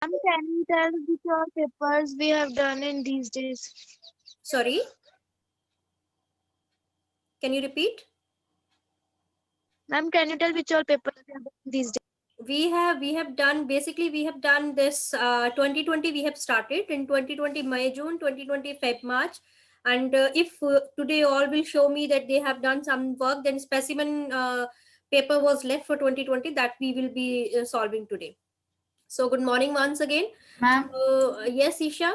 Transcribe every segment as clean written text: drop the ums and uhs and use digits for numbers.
Can you tell which all papers we have done in these days? Sorry, can you repeat? Ma'am, can you tell which all papers we have done these days? We have done, basically we have done this 2020 we have started in 2020 May, June, 2020 Feb, March. And if today all will show me that they have done some work, then specimen paper was left for 2020 that we will be solving today. So good morning once again. Ma'am So yes, Isha.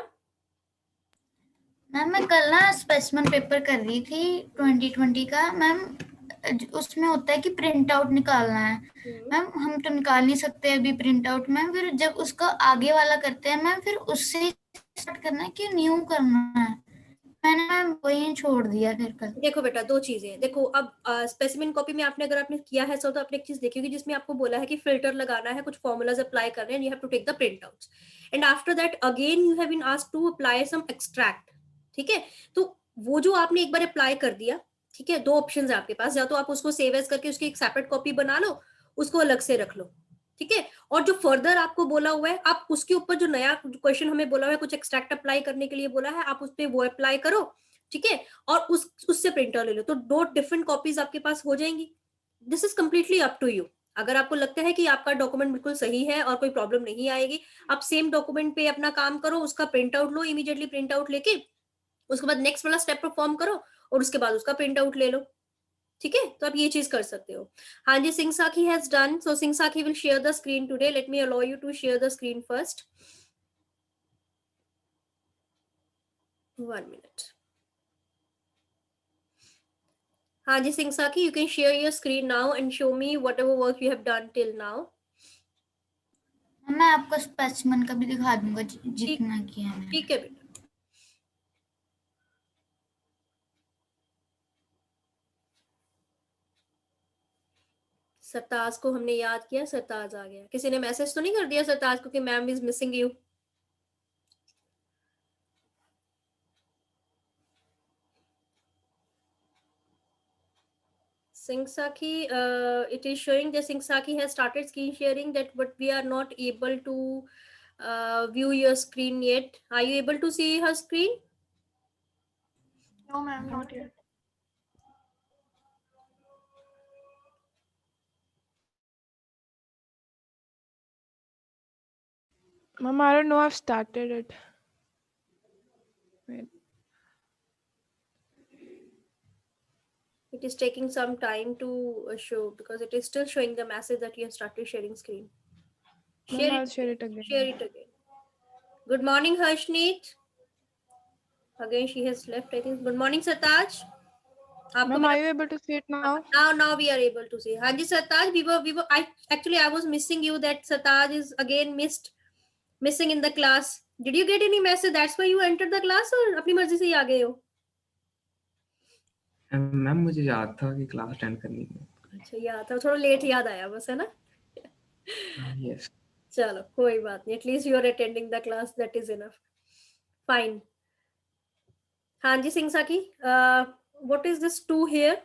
Ma'am मैं कल ना specimen paper कर रही थी 2020 का ma'am. उसमें होता है कि प्रिंट आउट निकालना है मैम। हम तो निकाल नहीं सकते अभी प्रिंट आउट मैम। फिर जब उसका आगे वाला करते हैं मैम, फिर उससे स्टार्ट करना है कि न्यू करना है। मैंने मैम वही छोड़ दिया फिर कल। देखो बेटा, दो चीजें देखो। अब स्पेसिमेन कॉपी में आपने, अगर आपने किया है तो आपने एक चीज देखी होगी जिसमें आपको बोला है कि फिल्टर लगाना है, कुछ फॉर्मूलाज अप्लाई करने हैं, you have to take the print outs and after that again you have been asked to apply some extract. ठीक है, तो वो जो आपने एक बार अप्लाई कर दिया, ठीक है, दो ऑप्शन है आपके पास, या तो आप उसको सेव एज करके उसकी एक सेपरेट कॉपी बना लो, उसको अलग से रख लो, ठीक है। और जो फर्दर आपको बोला हुआ है, आप उसके ऊपर जो नया क्वेश्चन हमें बोला हुआ है, कुछ एक्सट्रैक्ट अप्लाई करने के लिए बोला है, आप उस पर वो अप्लाई करो, ठीक है, और उससे प्रिंटर ले लो, तो दो डिफरेंट कॉपीज आपके पास हो जाएंगी। This is completely up to you. अगर आपको लगता है कि आपका डॉक्यूमेंट बिल्कुल सही है और कोई प्रॉब्लम नहीं आएगी, आप सेम डॉक्यूमेंट पे अपना काम करो, उसका प्रिंट आउट लो, इमीडिएटली प्रिंट आउट लेके उसके बाद नेक्स्ट वाला स्टेप परफॉर्म करो और उसके बाद उसका प्रिंट आउट ले लो, ठीक है। तो आप ये चीज कर सकते हो। हाँ जी, सिंह साखी has done, so Singh Sakhi will share the screen today. Let me allow you to share the screen first. 1 minute. हाँ जी सिंह साखी, you can share your screen now and show me whatever work you have done till now. मैं आपको specimen का भी दिखा दूंगा जितना किया है। ठीक है बेटा। सरताज को हमने याद किया, सरताज आ गया। किसी ने मैसेज तो नहीं कर दिया सरताज को कि ma'am is missing you? Singh Sakhi, it is showing that Singh Sakhi has started screen sharing, that but we are not able to view your screen yet. Are you able to see her screen? No, ma'am, not yet. Ma'am, I don't know. I've started it. Wait. It is taking some time to show because it is still showing the message that you have started sharing screen. Ma'am, I'll share it again. Share it again. Good morning, Harshneet. Again, she has left, I think. Good morning, Sartaj. Ma'am, are you able to see it now? Now we are able to see. Hanji Sartaj, I was missing you. That Sartaj is again missing in the class. Did you get any message? That's why you entered the class, or अपनी मर्जी से ही आ गए हो? Ma'am मुझे याद था कि class attend करनी है। अच्छा, याद था, थोड़ा लेट याद आया बस, है ना? यस। चलो कोई बात नहीं, at least you are attending the class, that is enough, fine. हाँ जी सिंह साकी, what is this 2 here?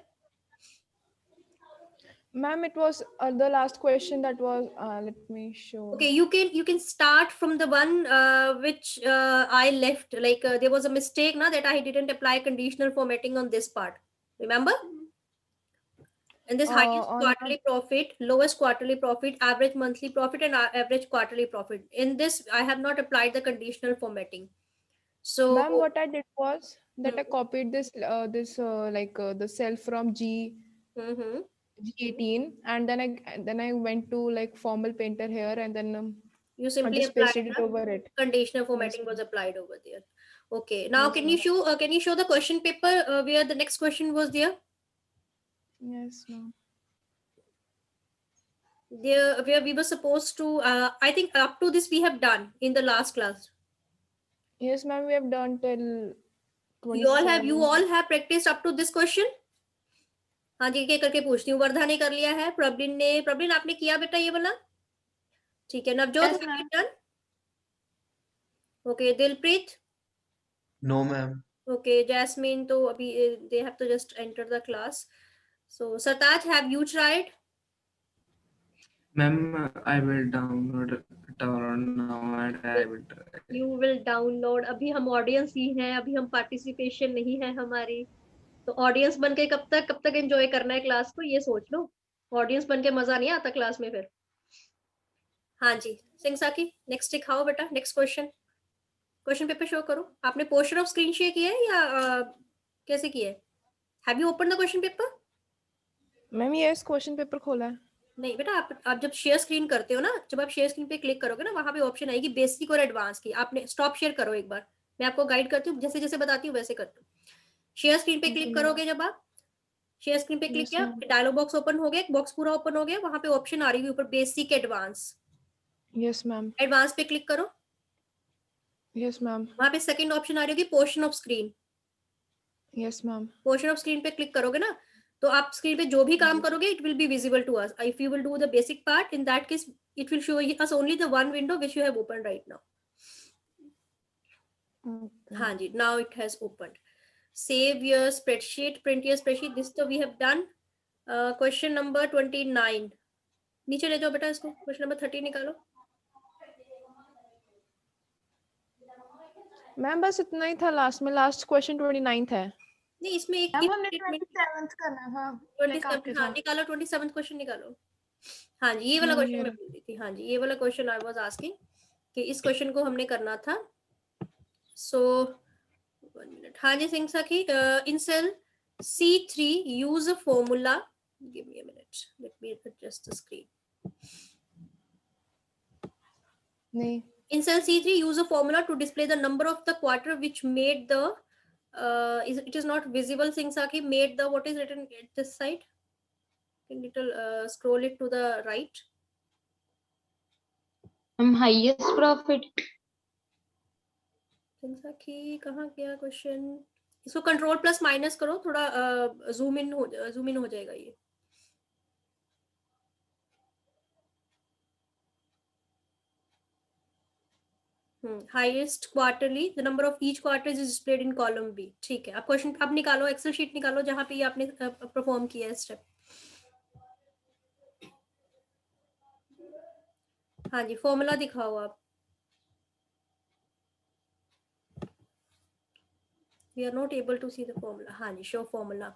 Ma'am, it was the last question that was, let me show. Okay, you can start from the one which I left, like there was a mistake na, that I didn't apply conditional formatting on this part, remember? And this highest quarterly profit, lowest quarterly profit, average monthly profit, and average quarterly profit. In this, I have not applied the conditional formatting. So, ma'am, what I did was that I copied this the cell from G18, and then I went to like formal painter here, and then you simply just applied pasted it over it. Conditional formatting was applied over there. Okay, now can you show the question paper where the next question was there? Yes, ma'am. There, where we were supposed to, I think up to this we have done in the last class. Yes, ma'am, we have done till 27. You all have practiced up to this question? हाँ जी, क्या करके पूछती हूँ। वर्धा ने कर लिया है, प्रवीण आपने किया बेटा ये वाला? ठीक है, Navjot done? Okay, Dilpreet? No ma'am. Okay, Jasmine तो अभी they have to just enter the class. So Sartaj, have you tried? Ma'am I will download download. I will try. You will download. अभी हम ऑडियंस ही हैं, अभी हम पार्टिसिपेशन नहीं है हमारी, तो ऑडियंस बन के कब तक एंजॉय करना है क्लास को, ये सोच लो। ऑडियंस बन के मजा नहीं आता क्लास में फिर। हाँ जी सिंह साकी, नेक्स्ट दिखाओ बेटा, नेक्स्ट क्वेश्चन पेपर शो करो। आपने पोर्शन ऑफ स्क्रीन शेयर किया है या कैसे किया है? Have you open the question paper? Ma'am ये इस क्वेश्चन पेपर खोला है। नहीं बेटा, आप जब शेयर स्क्रीन करते हो ना, जब आप शेयर स्क्रीन पे क्लिक करोगे ना, वहां पे ऑप्शन आएगी बेसिक और एडवांस की। आपने स्टॉप शेयर करो एक बार, मैं आपको गाइड करती हूँ, जैसे जैसे बताती हूँ वैसे करती हूँ। शेयर स्क्रीन पे क्लिक करोगे, जब आप शेयर स्क्रीन पे क्लिक किया, डायलॉग बॉक्स ओपन हो गया, एक बॉक्स पूरा ओपन हो गया, वहां पे ऑप्शन आ रही है ऊपर basic advance. Yes ma'am. Advance पे क्लिक करो। Yes ma'am. वहां पे सेकंड ऑप्शन आ रही होगी portion of screen. Yes ma'am. Portion of screen पे क्लिक करोगे ना, तो आप स्क्रीन पे जो भी काम करोगे it will be visible to us. If you will do the basic part, in that case it will show us only the one window which you have open right now. हाँ जी, now it has opened. Save your spreadsheet, print your spreadsheet. This तो we have done. Question number 29. नीचे ले जाओ बेटा इसको, question number 30 निकालो। Ma'am बस इतना ही था लास्ट में, लास्ट क्वेश्चन 29 है। नहीं इसमें एक मैम हमने statement 27th करना था। 27, हाँ निकालो 27th क्वेश्चन निकालो। हाँ जी ये वाला हाँ, क्वेश्चन मैं बोल रही थी। हाँ जी ये वाला क्वेश्चन आई वाज आस्किंग कि इस क्वेश्चन को हमने करना था। सो 1 minute। हाँ जी सिंह सखी, इन cell C3 use a formula। Give me a minute, let me adjust the screen। नहीं In cell C3 use a formula to display the number of the quarter which made the it is not visible Singh Saki, made the, what is written at this side, can little scroll it to the right। highest profit। Singh Saki कहाँ गया question? इसको control plus minus करो, थोड़ा zoom in हो जाएगा ये। Highest quarterly, the number of each quarter is displayed in column B. ठीक है, अब क्वेश्चन अब निकालो, एक्सेल शीट निकालो जहां पे ये आपने परफॉर्म किया है स्टेप। हाँ जी फॉर्मूला दिखाओ आप। We are not able to see the formula। हाँ जी show formula।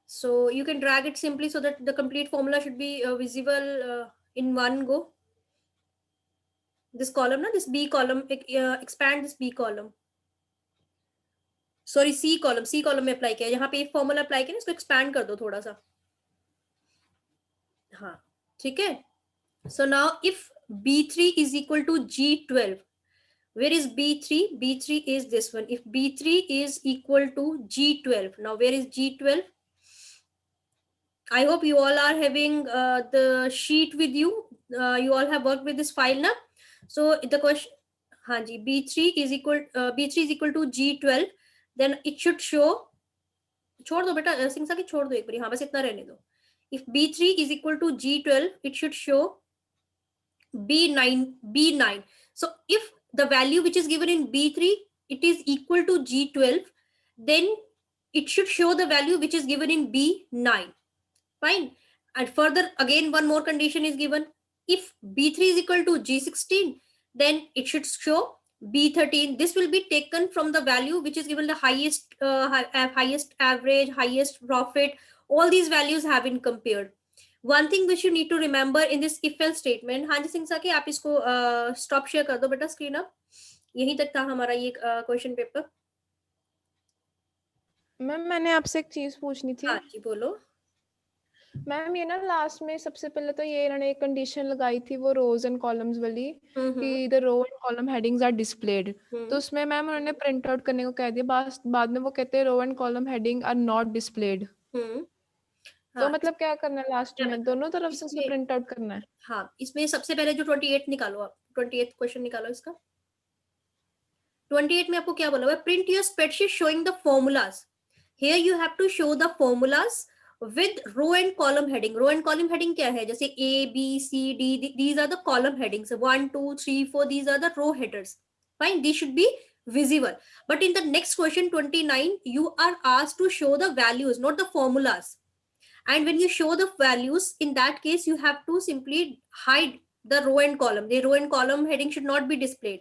So you can drag it simply so that the complete formula should be visible in one go। This column ना, this B column, expand this B column, sorry C column में apply किया, यहाँ पे एक formula apply किया, इसको expand कर दो थोड़ा सा। हाँ ठीक है। So now if B3 is equal to G12, where is B3? B3 is this one। If B3 is equal to G12, now where is G12? I hope you all are having the sheet with you। You all have worked with this file now। So the question, हाँ जी B3 is equal to G12, then it should show, छोड़ दो बेटा सिंह साकी, छोड़ दो एक बार, हाँ बस इतना रहने दो। If B3 is equal to G12, it should show B9। So if the value which is given in B3 it is equal to G12, then it should show the value which is given in B9। Fine। And further again one more condition is given। If B3 is equal to G16, then it should show B13। This will be taken from the value which is given the highest highest average, highest profit, all these values have been compared। One thing which you need to remember in this if else statement। हाँ जी सिंह साकी आप इसको stop share कर दो बेटा screen. अब यहीं तक था हमारा ये क्वेश्चन पेपर। मैम मैंने आपसे एक चीज पूछनी थी। हाँ जी बोलो। मैम ये ना लास्ट में सबसे पहले तो ये इन्होंने एक कंडीशन लगाई थी वो रोज एंड कॉलम्स वाली कि the row and column headings are displayed. तो उसमें मैम उन्होंने प्रिंट आउट करने को कह दिया, बाद में वो कहते हैं row and column heading are not displayed. तो मतलब क्या करना है लास्ट में, दोनों तरफ से उसे प्रिंट आउट करना है? हाँ इसमें सबसे पहले जो 28 निकालो आप, 28 क्वेश्चन निकालो इसका। 28 में आपको क्या बोला हुआ है? Print your spreadsheet showing the formulas. Here you have to show the formulas with row and column heading। row and column heading क्या है? जैसे A, B, C, D, these are the column headings। 1, 2, 3, 4, these are the row headers। Fine, these should be visible। But in the next question 29, you are asked to show the values, not the formulas। And when you show the values, in that case you have to simply hide the row and column. The row and column heading should not be displayed.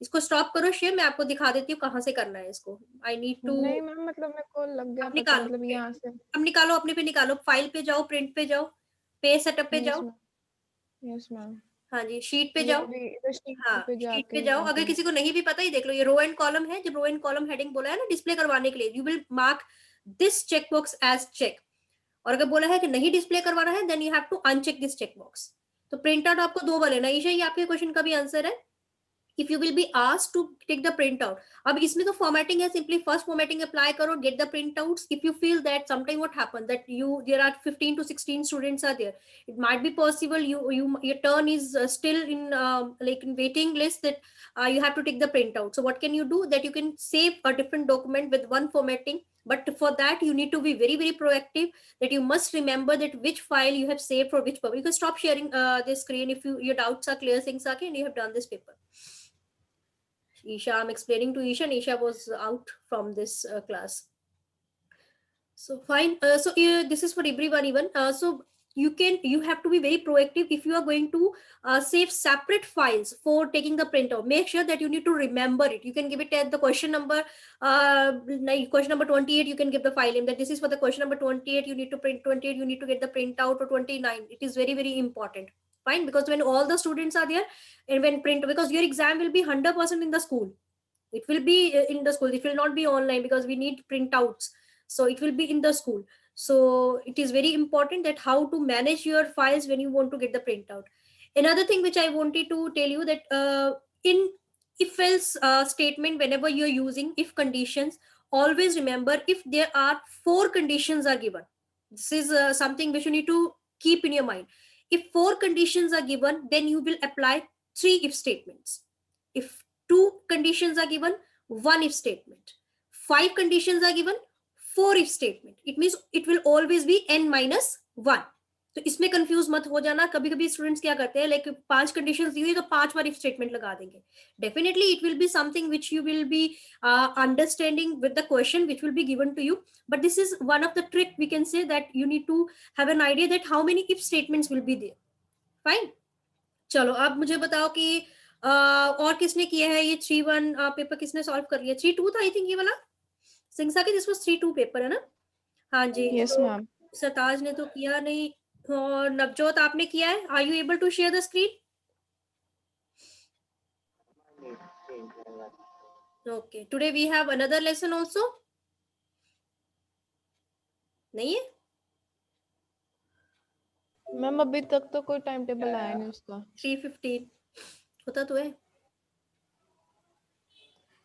इसको stop करो share, मैं आपको दिखा देती हूँ कहाँ से करना है इसको. I need to. नहीं मैम मतलब मेरे को लग गया अब पता, निकालो, मतलब यहाँ से. अब निकालो, अपने पे निकालो. फाइल पे जाओ, प्रिंट पे जाओ, पेज सेटअप पे यस जाओ. Ma'am, yes ma'am. हाँ जी, शीट पे ये जाओ. अभी इधर शीट हाँ, पे शीट पे जाके जाओ. यहाँ अगर पे. किसी को नहीं भी पता, ही देख लो, ये रो एंड कॉलम है. जब रो एंड कॉलम हेडिंग बोला है ना डिस्प्ले करवाने के लिए, you will mark this check box as check. और अगर बोला है कि नहीं डिस्प्ले करवाना है, then you have to uncheck this check box. तो प्रिंट आउट आपको 2 बार लेना. ईशा, ये आपके क्वेश्चन का भी आंसर है. if you will be asked to take the print out. अब इसमें तो formatting है, simply first formatting apply करो, get the printouts. If you feel that sometime what happened that there are 15 to 16 students are there, it might be possible your turn is still in like in waiting list, that you have to take the printout. So what can you do? That you can save a different document with one formatting. But for that you need to be very very proactive, that you must remember that which file you have saved for which purpose. You can stop sharing this screen if your doubts are clear, things are clear, and you have done this paper. Isha, I'm explaining to Isha, and Isha was out from this class. So fine. So this is for everyone even. So you have to be very proactive if you are going to save separate files for taking the printout. Make sure that you need to remember it. You can give it at the question number question number 28. You can give the file name that this is for the question number 28. You need to print 28. You need to get the printout, or 29. It is very very important. Fine, because when all the students are there, and when print, because your exam will be 100% in the school. It will be in the school. It will not be online because we need printouts. So it will be in the school. So it is very important that how to manage your files when you want to get the printout. Another thing which I wanted to tell you, that in if else statement, whenever you're using if conditions, always remember if there are 4 conditions are given. This is something which you need to keep in your mind. If 4 conditions are given, then you will apply 3 if statements. If 2 conditions are given, 1 if statement. 5 conditions are given, 4 if statement. It means it will always be n minus 1. तो इसमें confuse मत हो जाना. कभी कभी students क्या करते हैं, लाइक 5 कंडीशंस दी हुई तो 5 बार इफ स्टेटमेंट लगा देंगे. Definitely it will be something which you will be understanding with the question which will be given to you. But this is one of the trick we can say, that you need to have an idea that how many if statements will be there. Fine. चलो अब मुझे बताओ कि और किसने किया है ये 3-1 पेपर, किसने सॉल्व कर लिया? 3-2 था आई थिंक ये वाला. सिंगसा के दिस वाज 3-2 पेपर है ना? हाँ जी. यस तो मैम. सरताज ने तो किया नहीं. और नवजोत आपने किया है. Are you able to share the screen? Okay. Today we have another lesson also. नहीं है मैम अभी तक तो कोई टाइम टेबल आया नहीं उसका. 3:15 होता तो है.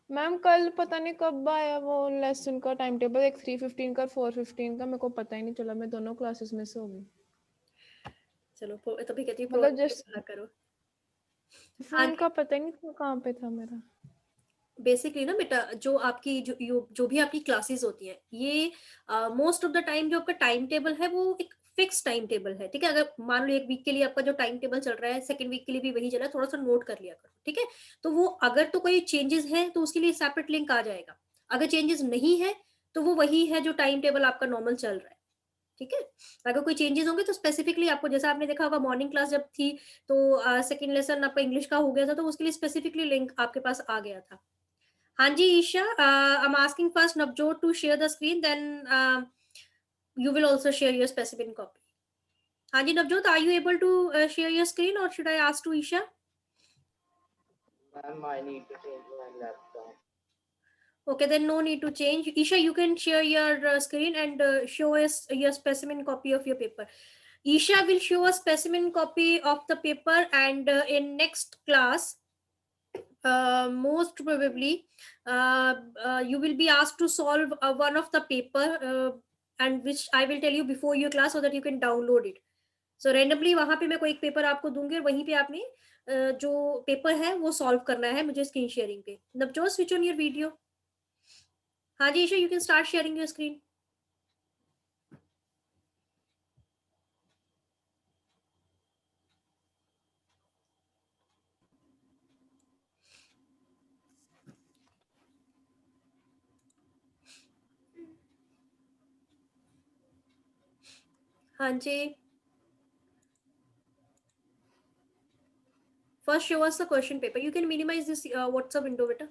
मैम कल पता नहीं कब आया वो लेसन का टाइम टेबल, एक 3:15 का 4:15 का, मेरे को पता ही नहीं चला. मैं दोनों क्लासेस में से हो गई. चलो तभी कहती हूँ मतलब जस्ट करो. फोन का पता ही नहीं था कहाँ पे था मेरा. बेसिकली ना बेटा, जो आपकी जो भी आपकी क्लासेस होती हैं, ये मोस्ट ऑफ द टाइम जो आपका टाइम टेबल है वो एक फिक्स टाइम टेबल है. ठीक है. अगर मान लो एक वीक के लिए आपका जो टाइम टेबल चल रहा है, सेकंड वीक के लिए भी वही चल रहा है, थोड़ा सा नोट कर लिया करो. ठीक है. तो वो अगर तो कोई चेंजेस है तो उसके लिए सेपरेट लिंक आ जाएगा. अगर चेंजेस नहीं है तो वो वही है जो टाइम टेबल आपका नॉर्मल चल रहा है. ठीक है. अगर कोई चेंजेस होंगे तो स्पेसिफिकली आपको, जैसा आपने देखा होगा मॉर्निंग क्लास जब थी तो सेकंड लेसन आपका इंग्लिश का हो गया था, तो उसके लिए स्पेसिफिकली लिंक आपके पास आ गया था. हाँ जी Isha, I'm asking first Navjot to share the screen, then you will also share your specimen copy. हाँ जी Navjot, are you able to share your screen, or should I ask to Isha? Ma'am, I need to change my laptop. Okay, then no need to change. Isha, you can share your screen and show us your specimen copy of your paper. Isha will show a specimen copy of the paper, and in next class, most probably you will be asked to solve one of the paper, and which I will tell you before your class so that you can download it. So randomly वहां पे मैं कोई एक paper आपको दूंगी और वहीं पे आपने जो पेपर है वो सॉल्व करना है मुझे स्क्रीन शेयरिंग पे. Navjot, switch on your video. हाँ जी Isha, you can start sharing your screen. हाँ जी. First show us the question paper. You can minimize this WhatsApp window, beta.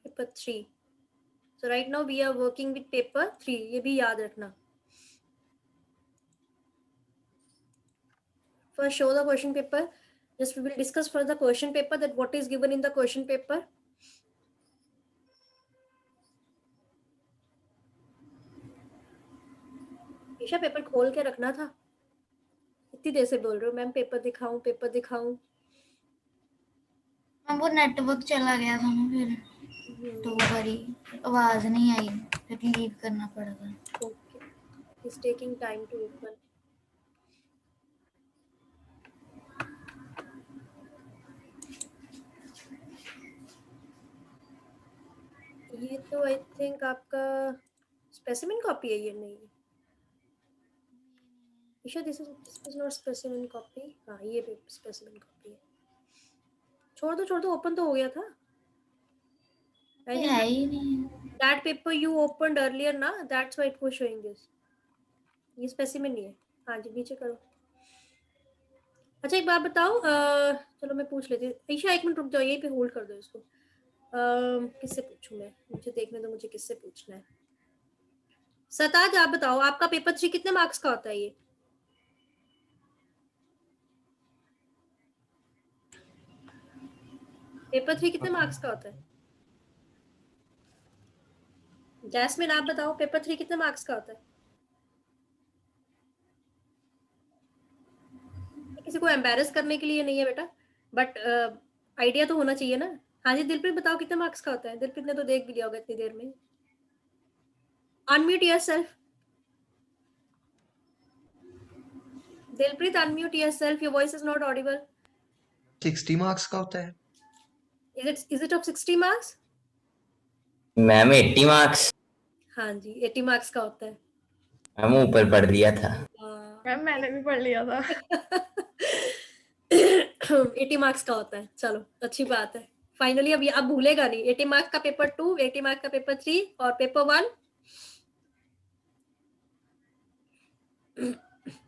Paper 3. So right now we are working with paper 3. ये भी याद रखना. First show the question paper. Just we will discuss further the question paper, that what is given in the question paper. Isha paper खोल के रखना था. इतनी देर से बोल रहे हो मैम पेपर दिखाऊं पेपर दिखाऊं. मैम वो नेटवर्क चला गया था ना फिर तो बड़ी आवाज नहीं आई, फिर लीव करना पड़ा था. Okay. It's taking time to open. ये तो आई थिंक आपका स्पेसिमेन कॉपी है. ये नहीं Isha, this is not specimen copy. हाँ ये स्पेसिमेन कॉपी है. छोड़ दो ओपन तो हो गया था. ये है ही नहीं. That paper you opened earlier ना, that's why it was showing this. ये स्पेसिमेन नहीं है. हाँ जी नीचे करो. अच्छा एक बात बताओ, चलो मैं पूछ लेती हूँ. ईशा एक मिनट रुक जाओ, यहीं पे होल्ड कर दो इसको. किससे पूछूं मैं, मुझे देखने दो मुझे किससे पूछना है. सताज आप बताओ, आपका पेपर 3 कितने मार्क्स का होता है? ये पेपर 3 कितने मार्क्स का होता है? जैस्मिन आप बताओ, पेपर 3 कितने मार्क्स का होता है? किसी को एम्बैरस करने के लिए नहीं है बेटा, बट आइडिया तो होना चाहिए ना. हाँ जी दिलप्रीत बताओ कितने मार्क्स का होता है? दिलप्रीत ने तो देख भी लिया होगा इतनी देर में. Unmute yourself. Dilpreet unmute yourself, your voice is not Audible. 60 marks का होता है. Is it of 60 marks? Ma'am 80 marks. हाँ जी 80 मार्क्स का होता है. मैम ऊपर पढ़ लिया था. मैम मैंने भी पढ़ लिया था. 80 मार्क्स का होता है. चलो अच्छी बात है. फाइनली अब भूलेगा नहीं. 80 मार्क्स का पेपर 2, 80 मार्क्स का पेपर 3 और पेपर 1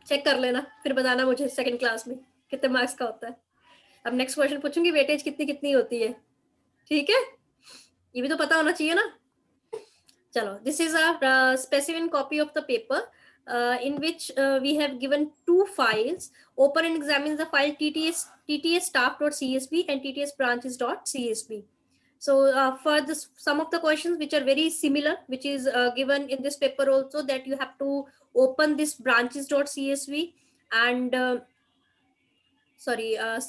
चेक कर लेना, फिर बताना मुझे सेकंड क्लास में कितने मार्क्स का होता है. अब नेक्स्ट क्वेश्चन पूछूंगी, वेटेज कितनी कितनी होती है. ठीक है, ये भी तो पता होना चाहिए ना. चलो, this is a specimen copy of the paper in which we have given 2 files. Open and examine the file tts staff.csv and tts branches.csv. So for this, some of the questions which are very similar, which is given in this paper also, that you have to open this branches.csv and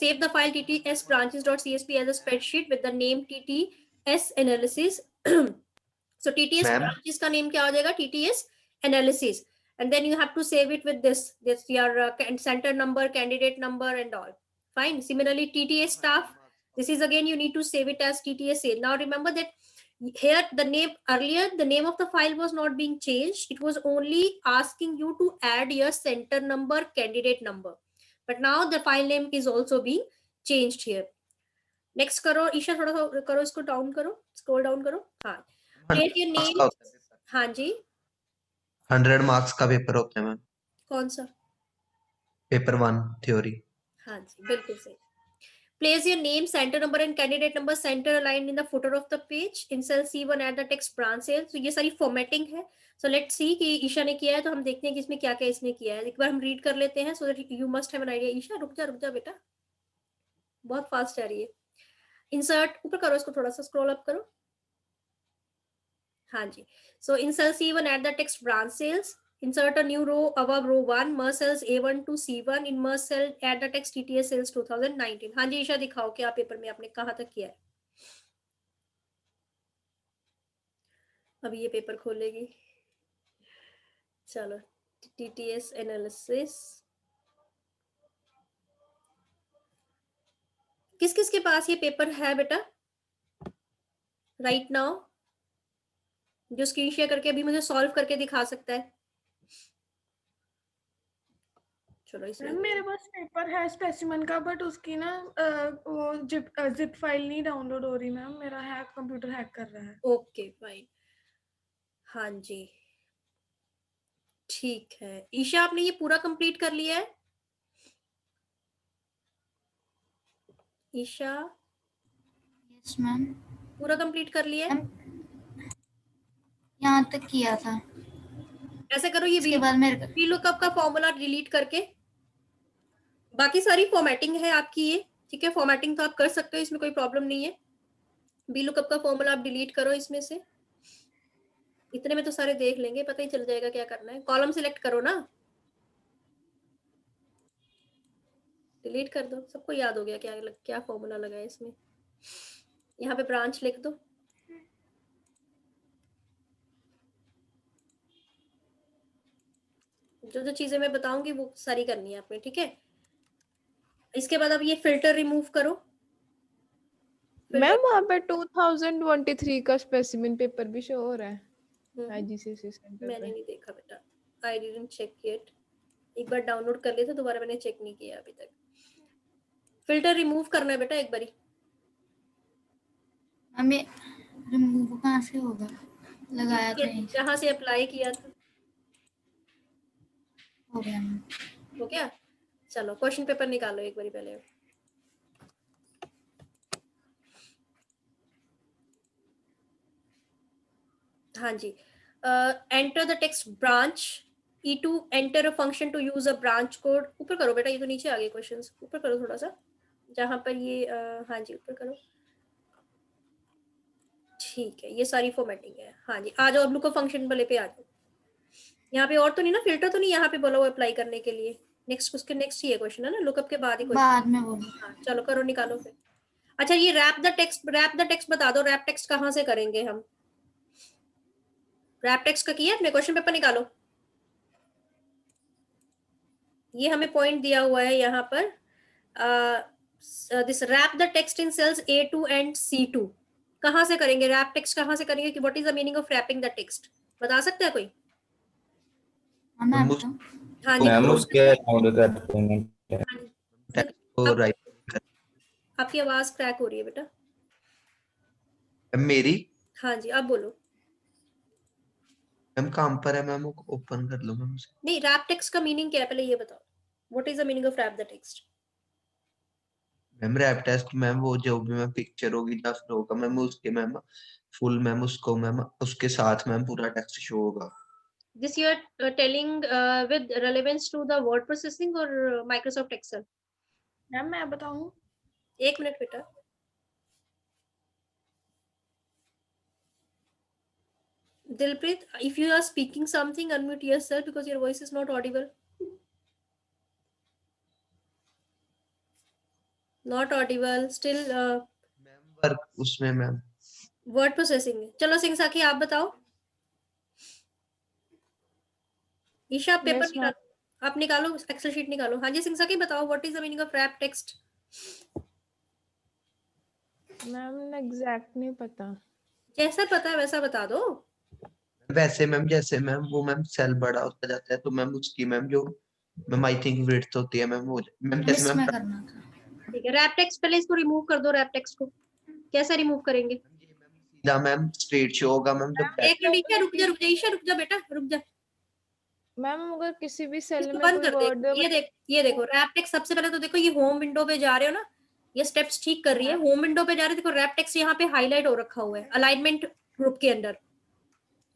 save the file tts branches.csv as a spreadsheet with the name tts analysis. So tts branches का name क्या हो जाएगा? tts analysis. And then you have to save it with this your center number, candidate number and all. Fine. Similarly, TTS staff, this is again you need to save it as TTS sale. Now remember that here the name, earlier the name of the file was not being changed. It was only asking you to add your center number, candidate number. But now the file name is also being changed here. Next करो ईशा, थोड़ा सा करो इसको down करो, scroll down करो. हाँ, place your name. हाँ जी 100 marks का पेपर होता है मैम. कौन सा? Paper 1 theory. हाँ जी बिल्कुल सही. Place your name, center number and candidate number center aligned in the footer of the page. In cell C1 add the text branch sales. तो ये सारी फॉर्मेटिंग है. So let's see कि ईशा ने किया है, तो हम देखते हैं कि इसमें क्या क्या इसने किया है. एक बार हम रीड कर लेते हैं so that you must have an idea. Isha रुक जा बेटा, बहुत फास्ट जा रही है. इंसर्ट ऊपर करो, इसको थोड़ा सा स्क्रॉल अप करो. हाँ जी. So in cell C1 add the text branch sales. Insert a new row above row 1. Merge cells A1 to C1. In merge cell add the text TTS sales 2019. हाँ जी ईशा दिखाओ क्या पेपर में आपने कहाँ तक किया है. अब ये पेपर खोलेगी. चलो TTS एनालिसिस. किस किस के पास ये पेपर है बेटा राइट नाउ, जो स्क्रीन शेयर करके अभी मुझे सॉल्व करके दिखा सकता है? चलो इसे मैम मेरे पास पेपर है स्पेसिमेन का, बट उसकी ना वो जिप फाइल नहीं डाउनलोड हो रही मैम, मेरा कंप्यूटर हैक कर रहा है। ओके फाइन, हाँ जी ठीक है। ईशा आपने ये पूरा कंप्लीट कर लिया है? Isha yes ma'am. पूरा कंप्लीट कर लिया है? यहाँ तक किया था। ऐसे करो, ये इसके बाद मेरे वी लुकअप का फॉर्मूला डिलीट करके, बाकी सारी फॉर्मेटिंग है आपकी ये, ठीक है, फॉर्मेटिंग तो आप कर सकते हो, इसमें कोई प्रॉब्लम नहीं है। वी लुकअप का फॉर्मूला आप डिलीट करो इसमें से, इतने में तो सारे देख लेंगे, पता ही चल जाएगा क्या करना है। कॉलम सिलेक्ट करो ना, डिलीट कर दो, सबको याद हो गया क्या फॉर्मूला लगा है इसमें। यहाँ पे ब्रांच लिख दो, जो जो चीजें मैं बताऊंगी वो सारी करनी है आपने, ठीक है। इसके बाद अब ये फिल्टर रिमूव करो। मैम वहाँ पे 2023 का स्पेसिमेन पेपर भी शो हो रहा है आईजीसीसी सेंटर मैंने पे। नहीं देखा बेटा, आई डिडंट चेक इट। एक बार डाउनलोड कर लिया था, दोबारा मैंने चेक नहीं किया अभी तक। फिल्टर रिमूव करना है बेटा एक बारी। हमें रिमूव कहाँ से होगा, लगाया था यहीं से। जहाँ से अप्लाई किया था हो गया मैम। हो गया। चलो क्वेश्चन पेपर निकालो एक बारी पहले। हाँ जी, enter the text branch E2 enter a function to use a branch code. ऊपर करो बेटा, ये तो नीचे आ गए क्वेश्चंस, ऊपर करो थोड़ा सा, जहां पर ये हाँ जी ऊपर करो, ठीक है, ये सारी फॉर्मेटिंग है। हाँ जी आ जाओ, अब लुकअप फंक्शन वाले पे आ जाओ। यहाँ पे और तो नहीं ना, फिल्टर तो नहीं यहाँ पे बोला वो अप्लाई करने के लिए। नेक्स्ट उसके नेक्स्ट ही है क्वेश्चन, है ना, लुकअप के बाद ही क्वेश्चन। बाद में बोलो। हाँ चलो करो, निकालो फिर। अच्छा ये रैप द टेक्स्ट बता दो, रैप टेक्स्ट कहाँ से करेंगे हम? रैप टेक्स्ट का किया अपने, क्वेश्चन पेपर निकालो। ये हमें पॉइंट दिया हुआ है यहाँ पर, this wrap the text in cells A2 and C2। कहाँ से करेंगे रैप टेक्स्ट, कहाँ से करेंगे? कि what is the meaning of wrapping the text, बता सकता है कोई? हाँ मैम मैम तो हाँ जी मैम तो उसके अकाउंट करते हैं। हाँ जी, टेक्स्ट को राइट कर। आपकी आवाज क्रैक हो रही है बेटा। मैम मेरी, हाँ जी आप बोलो। मैम काम पर है मैम, ओपन कर लो मैम उसे। नहीं, रैप टेक्स्ट का मीनिंग क्या है पहले ये बताओ, what is the meaning of wrap the text? Ma'am wrap test ma'am वो जो भी मैम पिक्चर होगी या फिर होगा मैम उसके मैम फुल मैम उसको मैम उसके साथ मैम पूरा टेक्स्ट शो होगा। This you are telling with relevance to the word processing or Microsoft Excel? Ma'am मैं बताऊँ? एक मिनट बेटा, Dilpreet, if you are speaking something, unmute yourself because your voice is not audible. Not audible. Still ma'am work उसमें ma'am word processing है। चलो सिंह साखी आप बताओ। ईशा आप पेपर Yes, ma'am. निकालो, आप निकालो एक्सेल शीट निकालो। हाँ जी सिंह साखी बताओ, what is the meaning of wrap text? Ma'am exact नहीं पता। जैसा पता है वैसा बता दो। वैसे मैम जैसे मैम वो मैम सेल बड़ा होता जाता है तो मैम उसकी मैम जो मैम आई थिंक विड्थ होती है मैम वो मैम जैसे इसमें मैम करना था। ठीक है, रैप टेक्स्ट पहले इसको रिमूव कर दो। रैप टेक्स्ट को कैसे रिमूव करेंगे? सीधा मैम स्ट्रेट शो होगा मैम जब एक मिनट ईशा रुक जा, रुक जा ईशा, रुक जा बेटा रुक जा, मैम अगर किसी भी सेल इसको में बंद कोई कर वर्ड दे। ये देखो रैप टेक्स्ट, सबसे पहले तो देखो ये होम विंडो पे जा रहे हो ना, ये स्टेप्स ठीक कर रही है। होम विंडो पे जा रहे, देखो रैप टेक्स्ट यहाँ पे हाईलाइट हो रखा हुआ है अलाइनमेंट ग्रुप के अंदर,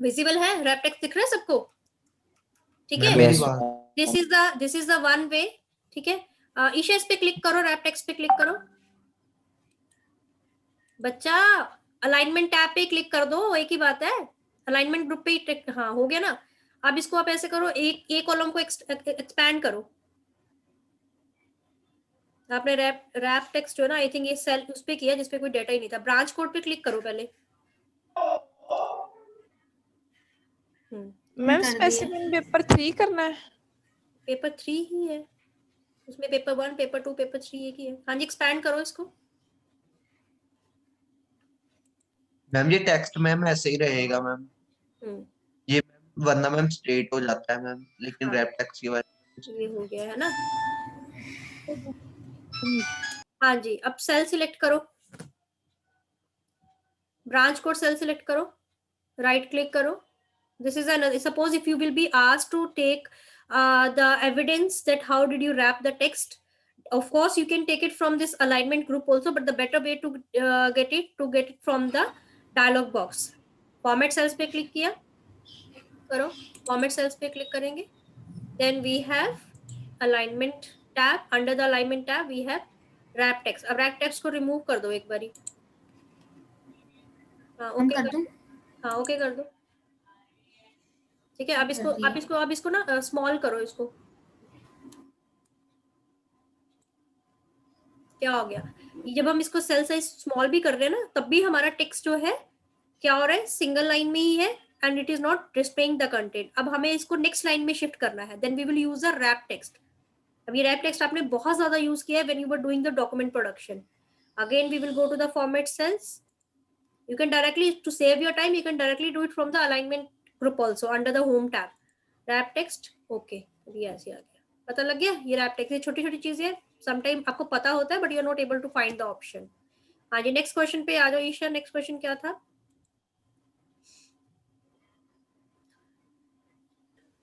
विजिबल है, रैप टेक्स्ट दिख रहा है सबको? ठीक है, मेरी बात this is the one way. ठीक है, ईशा इस पे क्लिक करो, रैप टेक्स्ट पे क्लिक करो बच्चा, अलाइनमेंट टैब पे क्लिक कर दो, एक ही बात है। अलाइनमेंट ग्रुप पे हाँ हो गया ना। अब इसको आप ऐसे करो, एक कॉलम को एक्सपैंड करो। आपने रैप टेक्स्ट जो है ना, आई थिंक ये सेल उस पे किया जिसपे कोई डेटा ही नहीं था। ब्रांच कोड पे क्लिक करो पहले। मैम कर स्पेसिमेन पेपर 3 करना है? पेपर 3 ही है उसमें, पेपर 1 पेपर 2 पेपर 3 एक ही है। हाँ जी एक्सपैंड करो इसको। मैम ये टेक्स्ट मैम ऐसे ही रहेगा मैम ये मैम वरना मैम स्ट्रेट हो जाता है मैम लेकिन हाँ। रैप टेक्स्ट की वजह ये हो गया है ना। हाँ जी, अब सेल सिलेक्ट करो, ब्रांच कोड सेल सिलेक्ट करो, राइट क्लिक करो. This is another, suppose if you will be asked to take the evidence that how did you wrap the text, of course you can take it from this alignment group also, but the better way to get it from the dialog box. Format cells पे click किया करो, format cells पे click करेंगे, then we have alignment tab, under the alignment tab we have wrap text. अब wrap text को remove कर दो एक बारी. हाँ हम ओके कर कर दूं? दो, हाँ ओके कर दो. ठीक है, अब इसको कर दिया। अब इसको ना स्मॉल करो इसको. क्या हो गया, जब हम इसको सेल साइज स्मॉल भी कर रहे हैं ना, तब भी हमारा टेक्स्ट जो है क्या हो रहा है, सिंगल लाइन में ही है and it is not displaying the content. अब हमें इसको नेक्स्ट लाइन में शिफ्ट करना है, then we will use a wrap text. अब ये रैप टेक्स्ट आपने बहुत ज्यादा यूज किया है when you were doing the document production. Again we will go to the format cells. You can directly, to save your time, you can directly do it from the alignment group also under the home tab. Wrap text, okay, ये ऐसे आ गया, पता लग गया. ये wrap text, ये छोटी छोटी चीजें समटाइम आपको पता होता है, but you are not able to find the option. हाँ जी, नेक्स्ट क्वेश्चन पे आ जाओ ईशा. नेक्स्ट क्वेश्चन क्या था?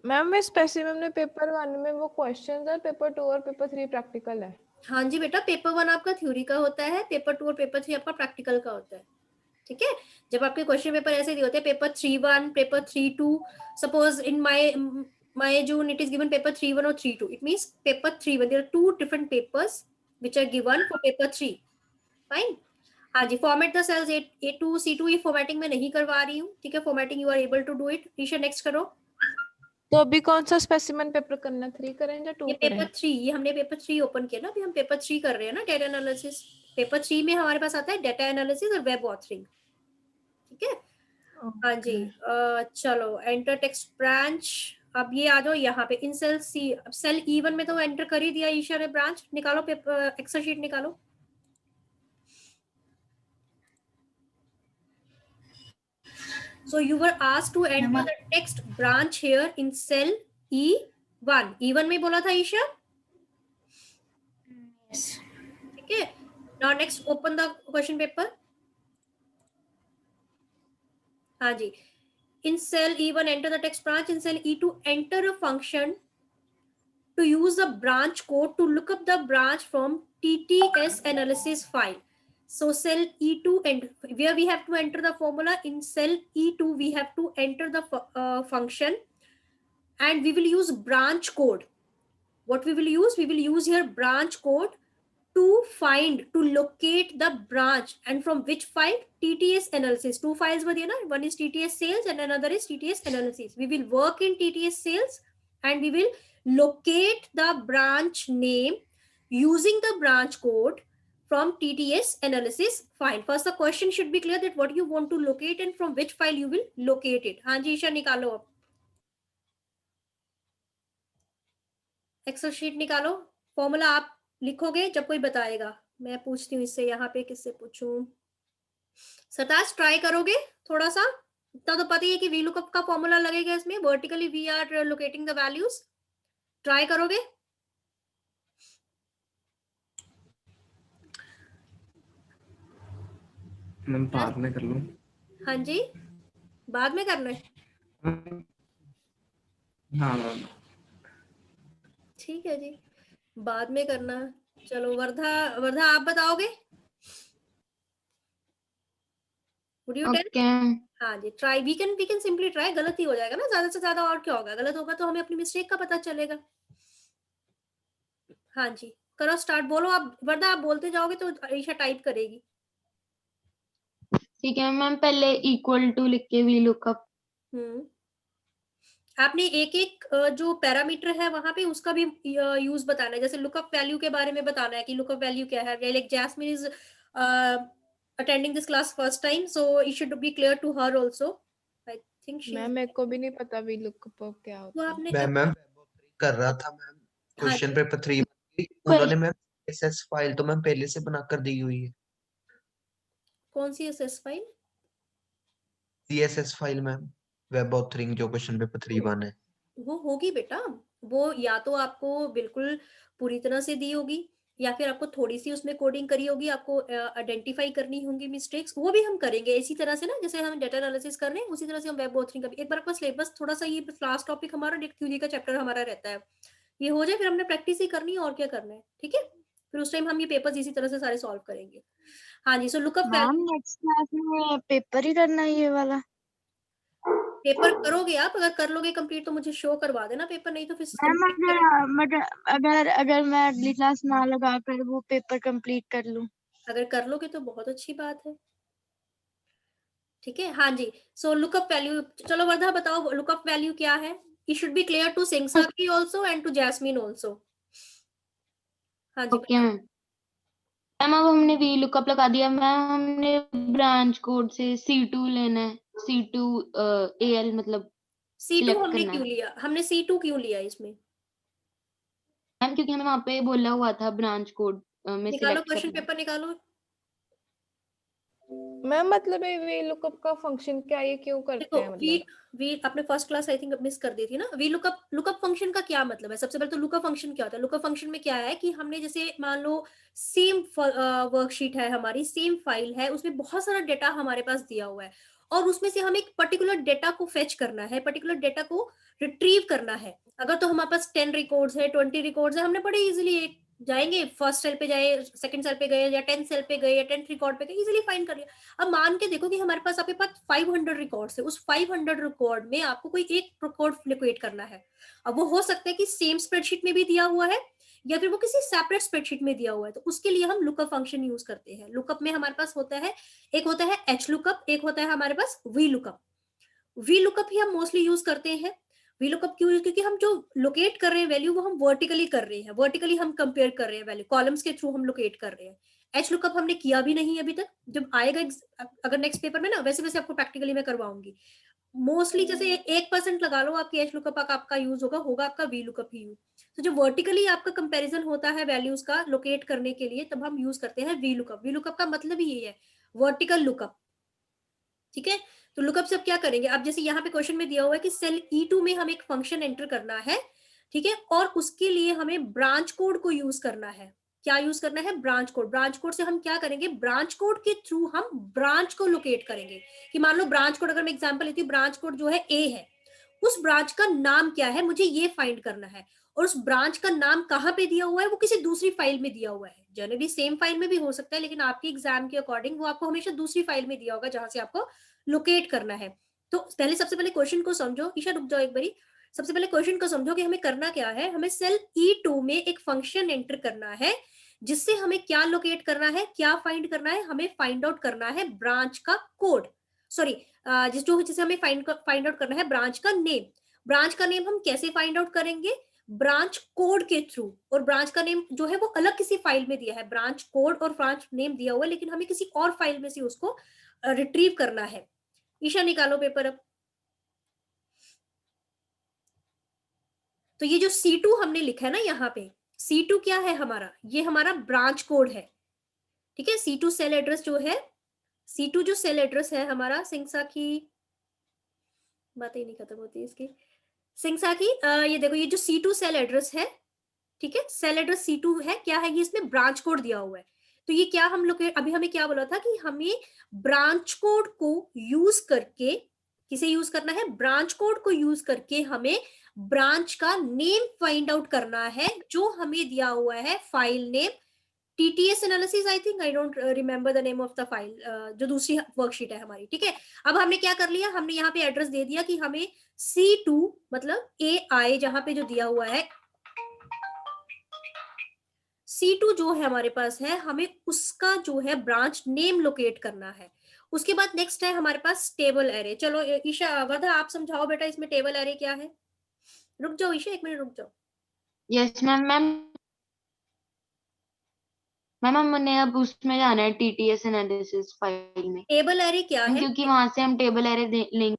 मैम मैं स्पेसिफिक में पेपर 1 में वो क्वेश्चंस है, पेपर 2 और पेपर 3 प्रैक्टिकल है. हाँ जी बेटा, पेपर 1 आपका थ्योरी का होता है, पेपर 2 और पेपर 3 आपका प्रैक्टिकल का होता है. ठीक है, जब आपके क्वेश्चन पेपर ऐसे दिए होते हैं, paper 3-1, paper 3-2, suppose in my June it is given paper 3-1 or 3-2, it means paper 3-1, there are 2 different papers which are given for paper 3. fine. हाँ जी, format the sales A2 C2 ये formatting में नहीं करवा रही हूँ. ठीक है, formatting you are able to do it. Isha next करो. तो अभी कौन सा स्पेसिमेन पेपर करना है, 3 करें या 2 ये करें? पेपर 3, ये हमने पेपर 3 ओपन किया ना, अभी हम पेपर 3 कर रहे हैं ना, डेटा एनालिसिस. पेपर 3 में हमारे पास आता है डेटा एनालिसिस और वेब ऑथरिंग. ठीक है, हाँ जी. चलो, एंटर टेक्स्ट ब्रांच. अब ये आ जाओ यहाँ पे इन सेल सी. अब सेल E1 में तो एंटर कर ही दिया ईशा ने. ब्रांच निकालो, पेपर एक्सेल शीट निकालो. So you were asked to enter the text branch here in cell E1. E1 में बोला था ईशा. Yes. ठीक है, now next open the question paper. हाँ जी, in cell E1 enter the text branch, in cell E2 enter a function to use the branch code to look up the branch from TTS analysis file. So cell E2 and where we have to enter the formula, in cell E2 we have to enter the function and we will use branch code. What we will use here branch code to find, to locate the branch, and from which file, TTS analysis. 2 files were there, na? One is TTS sales and another is TTS analysis. We will work in TTS sales and we will locate the branch name using the branch code from TTS analysis file. First the question should be clear that what you want to locate and from which file you will locate it. हाँ जी ईशा निकालो, अब Excel sheet निकालो. Formula आप लिखोगे जब कोई बताएगा. मैं पूछती हूँ इससे, यहाँ पे किससे पूछूं? सताश ट्राई करोगे थोड़ा सा? इतना तो पता ही है कि VLOOKUP का फॉर्मूला लगेगा इसमें. Vertically we are locating the values. Try करोगे? मैं बाद में कर लूं. हाँ जी, बाद में करना है. हाँ मैम. ठीक है जी, बाद में करना. चलो वर्धा आप बताओगे? Would you tell? Okay. हाँ जी, try. We can simply try. गलत ही हो जाएगा ना, ज्यादा से ज्यादा और क्या होगा. गलत होगा तो हमें अपनी मिस्टेक का पता चलेगा. हाँ जी, करो स्टार्ट. बोलो आप वर्धा, आप बोलते जाओगे तो ईशा टाइप करेगी. ठीक है मैम, पहले इक्वल टू लिख के VLOOKUP. आपने एक एक जो पैरामीटर है वहां पे उसका भी यूज बताना है. जैसे लुकअप वैल्यू के बारे में बताना है कि लुकअप वैल्यू क्या है. Like Jasmine is attending this class first time, so it should be clear to her also. I think she. Ma'am मेरे को भी नहीं पता VLOOKUP क्या तो होता है. आपने मैम कर रहा था मैम. क्वेश्चन पेपर 3 उन्होंने मैम CSS फाइल तो मैम पहले से बनाकर दी हुई है. कौन सी SS file? CSS file ma'am, web authoring जो क्वेश्चन पेपर 3 1 है. वो होगी बेटा, वो या तो आपको बिल्कुल पूरी तरह से दी होगी या फिर आपको थोड़ी सी उसमें कोडिंग करी होगी, आपको आइडेंटिफाई करनी होंगी मिस्टेक्स, वो भी हम करेंगे इसी तरह से ना, जैसे हम डेटा एनालिसिस कर रहे हैं उसी तरह से हम वेब ऑथरिंग का भी। एक बार आपका सिलेबस थोड़ा सा, ये लास्ट टॉपिक हमारा नेट थ्योरी का चैप्टर हमारा रहता है, ये हो जाए फिर हमने प्रैक्टिस ही करनी है और क्या करना है, ठीक है। फिर उस टाइम हम ये पेपर्स इसी तरह से सारे सॉल्व करेंगे। हाँ जी, सो लुकअप मैम नेक्स्ट क्लास में पेपर ही करना है ये वाला? पेपर करोगे आप, अगर कर लोगे कंप्लीट तो मुझे शो करवा देना पेपर, नहीं तो फिर मैम अगर मैं अगली क्लास ना लगा कर वो पेपर कंप्लीट कर लूं? अगर कर लोगे तो बहुत अच्छी बात है, ठीक है। हाँ जी, सो लुकअप वैल्यू, चलो वर्धा बताओ लुकअप वैल्यू क्या है। It should be clear to सिंगसाकी also and to Jasmine also. हाँ जी ओके मैम। मैम अब हमने वी लुकअप लगा दिया मैम, हमने ब्रांच कोड से C2 लेना है, C2 AL मतलब C2 सिलेक्ट हमने करना क्यों है लिया, हमने C2 क्यों लिया इसमें? मैम, क्योंकि हमें वहाँ पे बोला हुआ था ब्रांच कोड में निकालो सिलेक्ट क्वेश्चन करना है। पेपर निकालो। मैम मतलब वे लुकअप का फंक्शन क्या है, ये क्यों करते देखो हैं वी मतलब? वी आपने first class I think miss कर दी थी ना। वी लुकअप फंक्शन का क्या मतलब है? सबसे पहले तो लुकअप फंक्शन क्या होता है? लुकअप फंक्शन में क्या है कि हमने जैसे मान लो सेम वर्कशीट है हमारी, सेम फाइल है, उसमें बहुत सारा डेटा हमारे पास दिया हुआ है और उसमें से हमें एक पर्टिकुलर डेटा को फेच करना है, पर्टिकुलर डेटा को रिट्रीव करना है। अगर तो हमारे पास 10 रिकॉर्ड्स है, 20 रिकॉर्ड्स है, हमने बड़े इजीली एक जाएंगे, फर्स्ट सेल पे जाए, सेकंड सेल पे गए या 10th सेल पे गए या 10th रिकॉर्ड पे गए, इजीली फाइंड कर लिया। अब मान के देखो कि हमारे पास आपके पास 500 रिकॉर्ड्स है, उस 500 रिकॉर्ड में आपको कोई एक रिकॉर्ड लिक्विडेट करना है। अब वो हो सकता है कि सेम स्प्रेडशीट में भी दिया हुआ है या फिर वो किसी सेपरेट स्प्रेडशीट में दिया हुआ है, तो उसके लिए हम लुकअप फंक्शन यूज करते हैं। लुकअप में हमारे पास होता है, एक होता है एच लुकअप, एक होता है हमारे पास वी लुकअप। वी लुकअप ही हम मोस्टली यूज करते हैं। वी लुकअप क्यों? क्योंकि हम जो लोकेट कर रहे हैं वैल्यू वो हम वर्टिकली कर रहे हैं, वर्टिकली हम कंपेयर कर रहे हैं वैल्यू, कॉलम्स के थ्रू हम लोकेट कर रहे हैं। एच लुकअप हमने किया भी नहीं अभी तक, जब आएगा अगर नेक्स्ट पेपर में ना, वैसे वैसे आपको प्रैक्टिकली मैं करवाऊंगी। मोस्टली जैसे 1% लगा लो आपकी एच लुकअप आपका यूज होगा आपका वी लुकअप ही यूज। तो जब वर्टिकली आपका कंपैरिजन होता है वैल्यूज का लोकेट करने के लिए, तब हम यूज करते हैं वी लुकअप। वी लुकअप का मतलब ही ये है, वर्टिकल लुकअप, ठीक है। तो लुकअप से अब क्या करेंगे, अब जैसे यहाँ पे क्वेश्चन में दिया हुआ है कि सेल E2 में हम एक फंक्शन एंटर करना है, ठीक है, और उसके लिए हमें ब्रांच कोड को यूज करना है। क्या यूज करना है? Branch code. ब्रांच कोड से हम क्या करेंगे? ब्रांच कोड के थ्रू हम ब्रांच को लोकेट करेंगे। कि मान लो ब्रांच कोड, अगर मैं एग्जांपल लेती हूँ, ब्रांच कोड जो है A है, उस ब्रांच का नाम क्या है मुझे ये फाइंड करना है, और उस ब्रांच का नाम कहाँ पे दिया हुआ है, वो किसी दूसरी फाइल में दिया हुआ है। जनरली सेम फाइल में भी हो सकता है, लेकिन आपके एग्जाम के अकॉर्डिंग वो आपको हमेशा दूसरी फाइल में दिया होगा जहां से आपको लोकेट करना है। तो पहले सबसे पहले क्वेश्चन को समझो, ईशा रुक जाओ एक बारी। सबसे पहले क्वेश्चन को समझो कि हमें करना क्या है। हमें सेल E2 में एक फंक्शन एंटर करना है जिससे हमें क्या लोकेट करना है, क्या फाइंड करना है, हमें फाइंड आउट करना है ब्रांच का कोड, सॉरी जिसे हमें फाइंड आउट करना है ब्रांच का नेम। ब्रांच का नेम हम कैसे फाइंड आउट करेंगे? ब्रांच कोड के थ्रू। और ब्रांच का नेम जो है वो अलग किसी फाइल में दिया है, ब्रांच कोड और ब्रांच नेम दिया हुआ है, लेकिन हमें किसी और फाइल में से उसको रिट्रीव करना है। ईशा निकालो पेपर अब। तो ये जो C2 हमने लिखा है ना यहाँ पे, C2 क्या है हमारा? ये हमारा ब्रांच कोड है, ठीक है। C2 सेल एड्रेस जो है, C2 जो सेल एड्रेस है हमारा, सिंगसा की बातें ही नहीं खत्म होती इसकी। सिंगसा की ये देखो, ये जो C2 सेल एड्रेस है, ठीक है, सेल एड्रेस C2 है, क्या है ये? इसमें ब्रांच कोड दिया हुआ है। तो ये क्या हम लोग अभी हमें क्या बोला था कि हमें ब्रांच कोड को यूज करके, किसे यूज करना है? ब्रांच कोड को यूज करके हमें ब्रांच का नेम फाइंड आउट करना है, जो हमें दिया हुआ है file name TTS analysis, I think, I don't remember the name of the file, जो दूसरी वर्कशीट है हमारी, ठीक है। अब हमने क्या कर लिया, हमने यहाँ पे एड्रेस दे दिया कि हमें C2 मतलब AI जहां पे जो दिया हुआ है C2 जो है हमारे पास है, हमें उसका जो है ब्रांच नेम लोकेट करना है। उसके बाद नेक्स्ट है हमारे पास टेबल एरे। चलो ईशा वर्धा आप समझाओ बेटा इसमें टेबल एरे क्या है। रुक जाओ ईशा, एक मिनट रुक जाओ। Yes ma'am. मैम हमने अब उसमें जाना है TTS एनालिसिस फाइल में, टेबल एरे क्या है? क्योंकि वहां से हम टेबल एरे लेंगे।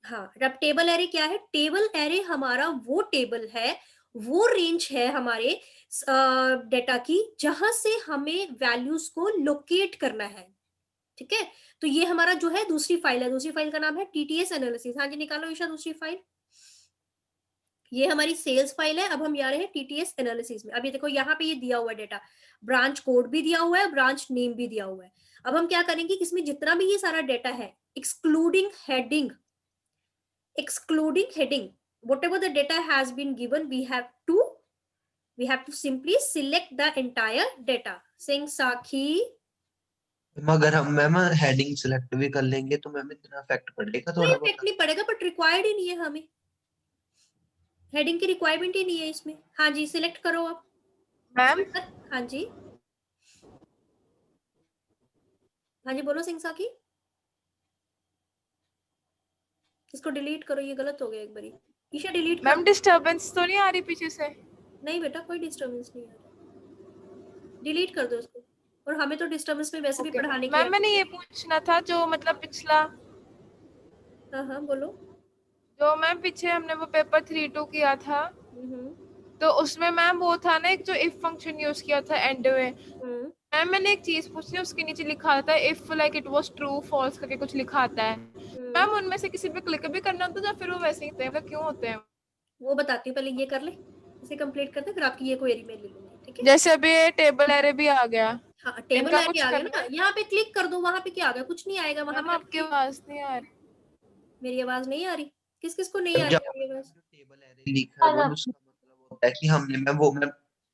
हाँ, अब टेबल एरे क्या है? टेबल एरे हमारा वो टेबल है, वो रेंज है हमारे डेटा की, जहां से हमें वैल्यूज को लोकेट करना है, ठीक है। तो ये हमारा जो है दूसरी फाइल है, दूसरी फाइल का नाम है TTS एनालिसिस। हाँ जी निकालो ईशा दूसरी फाइल। ये हमारी सेल्स फाइल है। अब हम जा रहे हैं टीटीएस एनालिसिस में। अब ये देखो यहाँ पे ये दिया हुआ है डेटा, ब्रांच कोड भी दिया हुआ है, ब्रांच नेम भी दिया हुआ है। अब हम क्या करेंगे, इसमें जितना भी ये सारा डेटा है, excluding heading, whatever the data has been given, we have to simply select the entire data, saying Sakhi। अगर हम मैम हेडिंग सिलेक्ट भी कर लेंगे तो मैम इतना इफेक्ट पड़ेगा कोई थोड़ा इफेक्ट बहुत? नहीं पड़ेगा, बट रिक्वायर्ड ही नहीं है, हमें हेडिंग की रिक्वायरमेंट ही नहीं है इसमें। हाँ जी, सिलेक्ट करो आप मैम। हाँ जी, हाँ जी, बोलो सिंह साकी। इसको डिलीट करो, ये गलत हो गया एक बारी। ईशा डिलीट मैम करो। डिस्टरबेंस तो नहीं आ रही पीछे से? नहीं बेटा, कोई डिस्टर्बेंस नहीं आ रहा, डिलीट कर दो इसको। और हमें तो डिस्टर्बेंस में वैसे भी पढ़ाने की। मैम मैंने ये पूछना था, जो मतलब पिछला, हाँ हाँ बोलो। जो मैम पीछे हमने वो पेपर 3-2 किया था, तो उसमें मैम वो था ना एक जो इफ फंक्शन यूज किया था एंड में। मैम मैंने एक चीज पूछी, उसके नीचे लिखा था if like it was true false करके कुछ लिखा आता है। मैम उनमें से किसी पे क्लिक भी करना होता है या फिर वो वैसे ही होते हैं, मतलब क्यों होते हैं? वो बताती हूँ, पहले ये कर ले, इसे कंप्लीट करते, फिर आपकी ये क्वेरी मैं ले लूंगी, ठीक है? जैसे अभी टेबल एरे भी आ गया। हाँ, टेबल इनका एरे कुछ आ गया करना ना, यहाँ पे क्लिक कर दो, वहां पे क्या आ गया? कुछ नहीं आएगा वहां मैम पे। आपकी आवाज नहीं आ रही। मेरी आवाज नहीं आ रही? किस किस को नहीं आ जब रही मेरी आवाज? टेबल एरे लिखा है मैम, उसका मतलब होता है कि हमने मैम वो मैम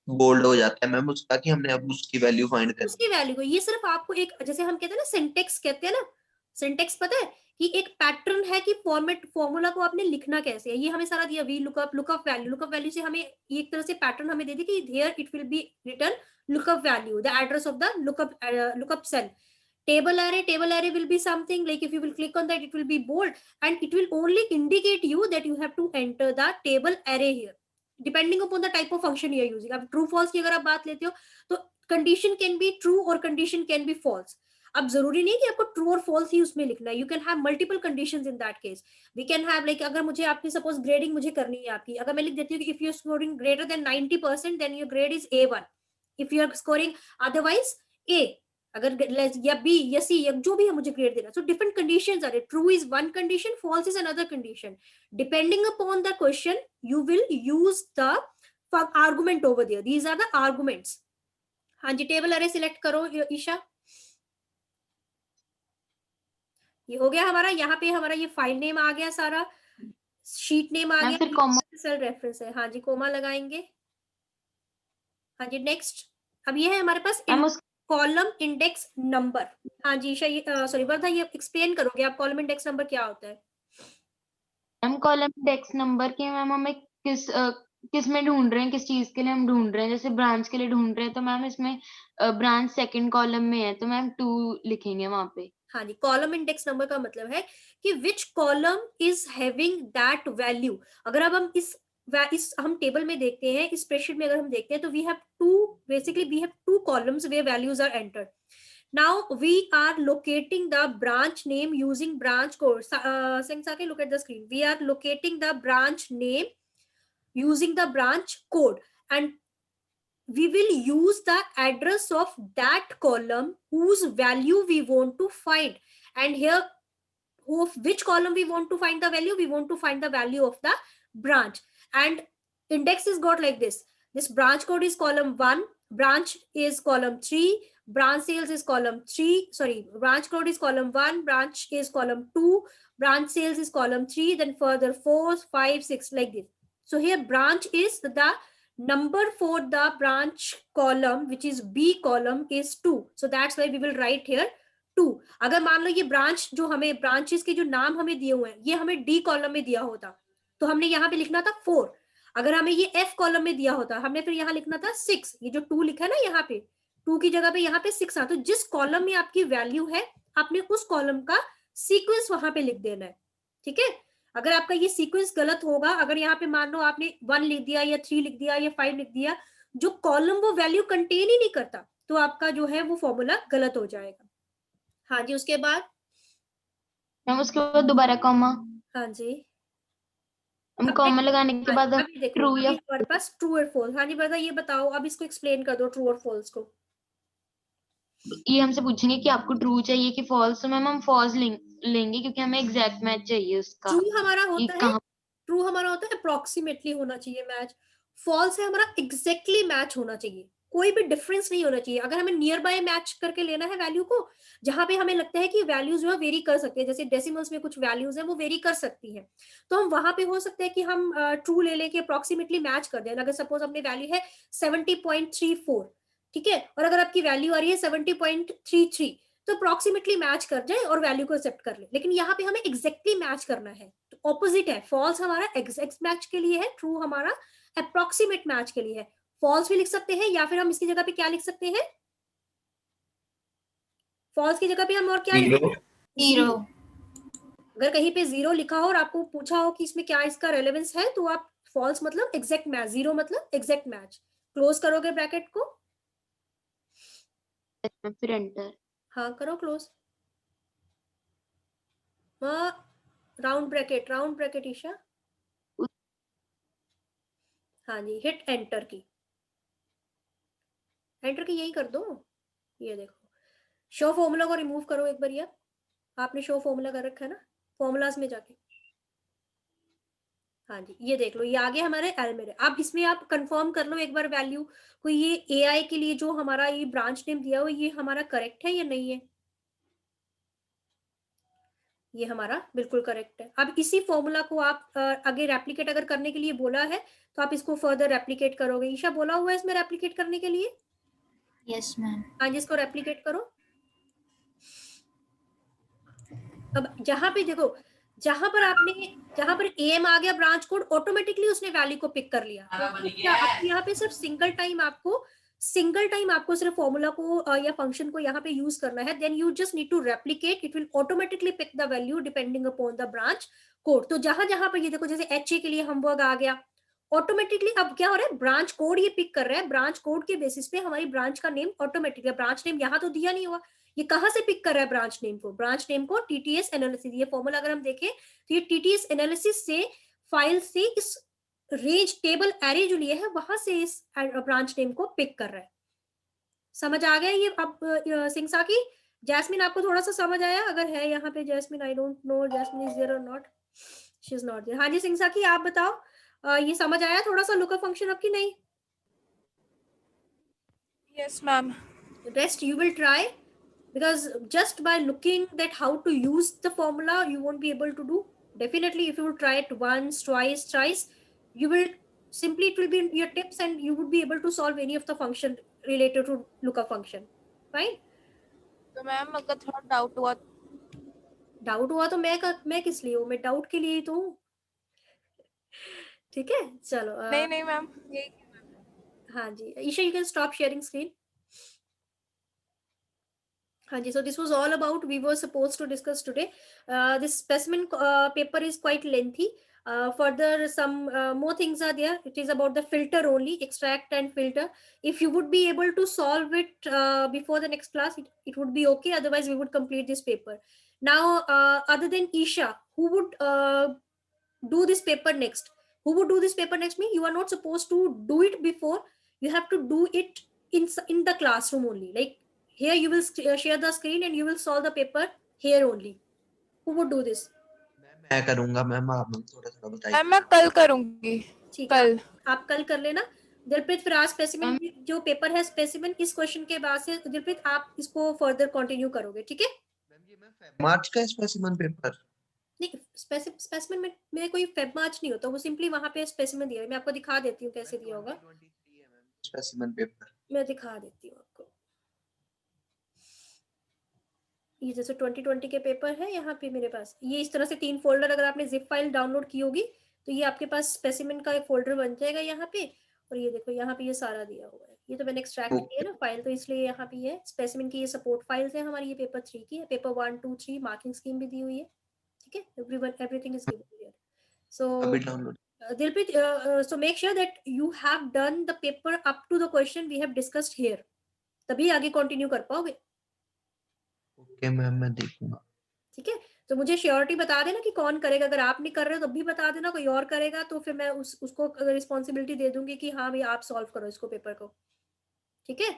बोल्ड हो जाता है मैम उसका, कि हमने अब उसकी वैल्यू फाइंड करनी उसकी वैल्यू को, ये सिर्फ आपको एक, जैसे हम कहते हैं ना सिंटेक्स, कहते हैं ना सिंटेक्स, पता है कि एक पैटर्न है कि फॉर्मूला को आपने लिखना कैसे है। ये हमें सारा दिया, वी लुकअप, लुकअप वैल्यू से हमें एक तरह से पैटर्न हमें दे दी कि here it will be return lookup value, the address of the lookup cell. Table array will be something like, if you will click on that, it will be bold, and it will only indicate you that you have to enter the table array here, depending upon the type of function you are using. अब true false की अगर आप बात लेते हो तो condition can be true और condition can be false. अब जरूरी नहीं कि आपको true और false ही उसमें लिखना है, you can have multiple conditions in that case. We can have like, अगर मुझे आपकी suppose grading मुझे करनी है आपकी, अगर मैं लिख देती हूँ कि if you are scoring greater than 90% then your grade is A1, if you are scoring otherwise A, अगर या बी या सी या जो भी है मुझे ग्रेड देना। So different conditions are, true is one condition, false is another condition, depending upon the question you will use the argument over there, these are the arguments. हाँ जी, टेबल अरे सिलेक्ट करो ईशा। ये हो गया हमारा, यहाँ पे हमारा ये फाइल नेम आ गया, सारा शीट नेम आ गया, फिर कॉमा, सेल रेफरेंस है। हाँ जी, कोमा लगाएंगे। हाँ जी, नेक्स्ट। अब ये है हमारे पास कॉलम इंडेक्स नंबर। हाँ जी, सॉरी वर्धा, ये एक्सप्लेन करोगे आप कॉलम इंडेक्स नंबर क्या होता है? मैम कॉलम इंडेक्स नंबर के मैम हमें किस में ढूंढ रहे हैं, किस चीज के लिए हम ढूंढ रहे हैं। जैसे ब्रांच के लिए ढूंढ रहे हैं तो मैम इसमें ब्रांच सेकंड कॉलम में है तो मैम 2 लिखेंगे वहां पे। हाँ जी, कॉलम इंडेक्स नंबर का मतलब है कि which column is having that value. अगर अब हम इस हम टेबल में देखते हैं, इस स्प्रेडशीट में अगर हम देखते हैं तो we have two columns where values are entered. Now we are locating the branch name using branch code. Look at the screen, we are locating the branch name using the branch code, and we will use the address of that column whose value we want to find. And here, of which column we want to find the value? We want to find the value of the branch, and index is got like this. This branch code is column 1, branch is column 3, branch sales is column 3, sorry, branch code is column 1, branch is column 2, branch sales is column 3, then further 4, 5, 6, like this. So here branch is the number for the branch column, which is B column, is 2. So that's why we will write here 2. अगर मान लो ये branch जो हमें branches के जो नाम हमें दिए हुए हैं ये हमें D कॉलम में दिया होता तो हमने यहाँ पे लिखना था 4। अगर हमें ये F कॉलम में दिया होता हमने फिर यहाँ लिखना था 6। ये जो 2 लिखा है ना यहाँ पे 2 की जगह पे यहाँ पे 6 आता। तो जिस कॉलम में आपकी वैल्यू है आपने उस कॉलम का सीक्वेंस वहां पे लिख देना है, ठीक है। अगर आपका ये सीक्वेंस गलत होगा, अगर यहाँ पे मान लो आपने 1 लिख दिया या 3 लिख दिया या 5 लिख दिया, जो कॉलम वो वैल्यू कंटेन ही नहीं करता तो आपका जो है वो फॉर्मूला गलत हो जाएगा। हाँ जी, उसके बाद मैम उसके बाद दोबारा कॉमा। हाँ जी, हम कॉमा लगाने के बाद अभी देखो ट्रू या हमारे पास ट्रू और फॉल्स। हाँ जी बता, ये बताओ अब इसको एक्सप्लेन कर दो ट्रू और फॉल्स को। ये हमसे पूछेंगे कि आपको ट्रू चाहिए कि फॉल्स, तो मैम हम फॉल्स लेंगे क्योंकि हमें एग्जैक्ट मैच चाहिए उसका। ट्रू हमारा होता है ट्रू हमारा होता है अप्रोक्सीमेटली होना चाहिए मैच, फॉल्स है हमारा एग्जैक्टली मैच होना चाहिए, कोई भी डिफरेंस नहीं होना चाहिए। अगर हमें नियर बाय मैच करके लेना है वैल्यू को, जहां पे हमें लगता है कि वैल्यूज जो है वेरी कर सकती है, जैसे डेसिमल्स में कुछ वैल्यूज है वो वेरी कर सकती है, तो हम वहां पे हो सकता है कि हम ट्रू ले लें कि अप्रोक्सीमेटली मैच कर दें। अगर सपोज अपनी वैल्यू है 70.34, ठीक है, और अगर आपकी वैल्यू आ रही है 70.33, तो अप्रोक्सीमेटली मैच कर जाए और वैल्यू को एक्सेप्ट कर ले। लेकिन यहाँ पे हमें एग्जैक्टली मैच करना है, तो ऑपोजिट है, फॉल्स हमारा एग्जैक्ट मैच के लिए है, ट्रू हमारा अप्रोक्सीमेट मैच के लिए है। फॉल्स भी लिख सकते हैं, या फिर हम इसकी जगह पे क्या लिख सकते हैं, फॉल्स की जगह पे हम और क्या लिख सकते हैं, जीरो। अगर कहीं पे जीरो लिखा हो और आपको पूछा हो कि इसमें क्या इसका रेलेवेंस है, तो आप फॉल्स मतलब एग्जैक्ट मैच, जीरो मतलब एग्जैक्ट मैच, क्लोज करोगे ब्रैकेट को, फिर एंटर। हाँ करो क्लोज, राउंड ब्रैकेट ईशा, हाँ जी, हिट एंटर की, एंटर की यही कर दो। ये देखो, शो फॉर्मूला को रिमूव करो एक बार, ये आपने शो फॉर्मूला कर रखा है ना, फॉर्मूलाज में जाके, हाँ जी, ये देख लो, ये आगे हमारे एलमेरे। अब इसमें आप कंफर्म कर लो एक बार वैल्यू को, ये एआई के लिए जो हमारा ये ब्रांच नेम दिया हुआ ये हमारा करेक्ट है या नहीं है, ये हमारा बिल्कुल करेक्ट है। अब इसी फॉर्मूला को आप आगे रेप्लिकेट अगर करने के लिए बोला है, तो आप इसको फर्दर रेप्लिकेट करोगे। ईशा बोला हुआ है इसमें रेप्लिकेट करने के लिए, यस मैम। हाँ जी, इसको रेप्लिकेट करो। अब जहां पे देखो, जहां पर एम आ गया ब्रांच कोड, ऑटोमेटिकली उसने वैल्यू को पिक कर लिया। तो यहाँ पे सिर्फ सिंगल टाइम आपको सिर्फ फॉर्मूला को या फंक्शन को यहाँ पे यूज करना है, then you just need to replicate, it will automatically pick the value depending upon the branch code. तो जहां पर ये देखो, जैसे HA के लिए हमवर्ग आ गया, ऑटोमेटिकली अब क्या हो रहा है, ब्रांच कोड ये पिक कर रहा है, ब्रांच कोड के बेसिस पे हमारी ब्रांच का नेम ऑटोमेटिकली, ब्रांच नेम यहाँ तो दिया नहीं हुआ, ये कहां से पिक कर रहा है ब्रांच नेम को, ब्रांच नेम को टीटीएस एनालिसिस, ये फॉर्मूला अगर हम देखें तो ये टीटीएस एनालिसिस से फाइल से इस रेंज टेबल एरे जो लिए है वहां से इस ब्रांच नेम को पिक कर रहा है। समझ आ गया ये? अब सिंगसा की जैस्मिन, आपको थोड़ा सा समझ आया? अगर है यहाँ पे Jasmine, I don't know Jasmine is there और not, she is not there. हाँ जी सिंगसा की आप बताओ, ये समझ आया थोड़ा सा लुकअप फंक्शन अब की नहीं? Yes, ma'am. Rest you will try, because just by looking that how to use the formula you won't be able to do. Definitely if you will try it once, twice, you will simply, it will be your tips and you would be able to solve any of the function related to lookup function. Fine. तो ma'am अगर थोड़ा doubt हुआ तो मैं किस लिए हूँ, मैं डाउट के लिए ही तो हूँ। ठीक है चलो, नहीं मैम, यही हाँ जी Isha, you can stop sharing screen. Hanji, so this was all about we were supposed to discuss today. This specimen paper is quite lengthy. Further, some more things are there. It is about the filter only, extract and filter. If you would be able to solve it before the next class, it would be okay. Otherwise, we would complete this paper. Now, other than Isha, who would do this paper next? Who would do this paper next? Me, you are not supposed to do it before. You have to do it in the classroom only. Like, here you will share the screen and you will solve the paper here only. Who would do this? मैं करूंगा ma'am, आप थोड़ा बताइए। Ma'am मैं कल करूंगी। ठीक कल है, आप कल कर लेना। दिलप्रीत, फिर आज स्पेसिमेन जो पेपर है, स्पेसिमेन इस क्वेश्चन के बाद से दिलप्रीत आप इसको फर्दर कंटिन्यू करोगे, ठीक है? मैम ये मैं मार्च का स्पेसिमेन पेपर नहीं, स्पेसिमेन में कोई फेब मार्च नहीं होता, वो सिंपली वहां पे स्पेसिमेन दिया है। मैं आपको दिखा देती हूँ कैसे दिया होगा, स्पेसिमेन पेपर मैं दिखा देती हूँ आपको। ये जैसे 2020 के पेपर है, यहाँ पे मेरे पास ये इस तरह से 3 फोल्डर, अगर आपने जिप फाइल डाउनलोड की होगी तो ये आपके पास स्पेसिमेन का एक फोल्डर बन जाएगा यहाँ पे। और ये देखो यहाँ पे ये सारा दिया हुआ है, ये तो मैंने एक्सट्रैक्ट किया ना फाइल, तो इसलिए यहाँ पे ये स्पेसिमेन की ये सपोर्ट फाइल्स है हमारी, ये पेपर 3 की है, पेपर 1, 2, 3 मार्किंग स्कीम भी दी हुई है, ठीक है? Everything is given here. So अभी download. Dilpreet, so make sure that you have done the paper up to the question we have discussed here, तभी आगे कंटिन्यू कर पाओगे। ओके मैम, मैं देखूंगा। ठीक है, तो मुझे श्योरिटी बता देना कि कौन करेगा। अगर आप नहीं कर रहे हो तो भी बता देना, कोई और करेगा तो फिर मैं उसको रिस्पॉन्सिबिलिटी दे दूंगी कि हाँ भैया आप सॉल्व करो इसको पेपर को, ठीक है?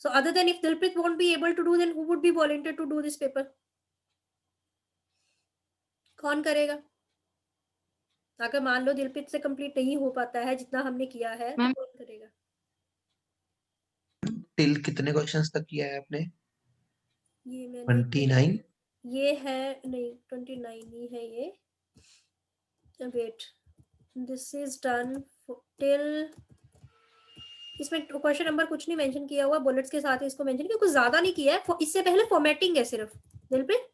So other than if Dilpreet won't be able to do, then who would be volunteer to do this paper? कौन करेगा? अगर मान लो दिलप्रीत से कंप्लीट नहीं हो पाता है जितना हमने किया है तो मैम कौन करेगा? टिल कितने क्वेश्चंस तक किया है आपने? ये मैंने 29। ये है नहीं 29 ही है ये. Wait, this is done till, इसमें क्वेश्चन नंबर कुछ नहीं मेंशन किया हुआ, बुलेट्स के साथ इसको मेंशन किया, कुछ ज्यादा नहीं किया है. इससे पहले फॉर्मेटिंग है सिर्फ दिलप्रीत,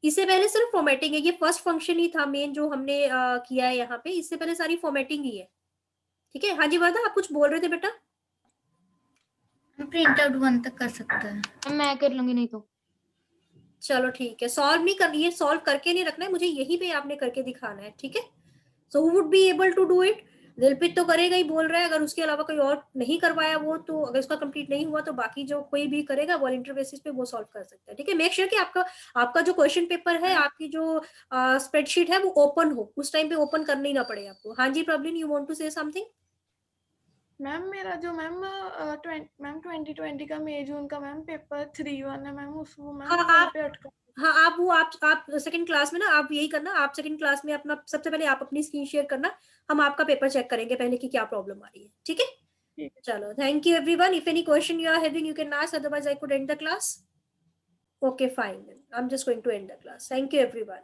इससे पहले सिर्फ फॉर्मेटिंग है. ये फर्स्ट फंक्शन ही था मेन जो हमने किया है यहाँ पे. इससे पहले सारी फॉर्मेटिंग ही है. ठीक है. हाँ जी वर्धा, आप कुछ बोल रहे थे बेटा? प्रिंट आउट 1 तक कर सकते हैं. मैम मैं कर लूंगी नहीं तो. चलो ठीक है. सॉल्व नहीं कर, ये सॉल्व करके नहीं रखना है मुझे, यहीं पे आपने करके दिखाना है. ठीक है. So who would be able to do it? Dilpreet तो करेगा ही बोल रहा है. अगर उसके अलावा कोई और नहीं करवाया वो, तो अगर उसका कंप्लीट नहीं हुआ तो बाकी जो कोई भी करेगा वॉलंटियर बेसिस पे वो सॉल्व कर सकता है. ठीक है. मेक श्योर कि आपका जो क्वेश्चन पेपर है, आपकी जो स्प्रेडशीट है वो ओपन हो. उस टाइम पे ओपन करना ही ना पड़े आपको. हाँ जी problem, you want to say something? Ma'am मेरा जो मैम 2020 का मई जून का मैम पेपर 3-1 है मैम, उसको मैम हाँ, वहीं पे अटका. हाँ आप सेकंड क्लास में ना, आप यही करना. आप सेकंड क्लास में अपना सबसे पहले आप अपनी स्क्रीन शेयर करना. हम आपका पेपर चेक करेंगे पहले कि क्या प्रॉब्लम आ रही है. ठीक है. ठीक है. चलो, thank you everyone. If any question you are having you can ask, otherwise I could end the class. Okay, fine then. I'm just going to end the class. Thank you everyone.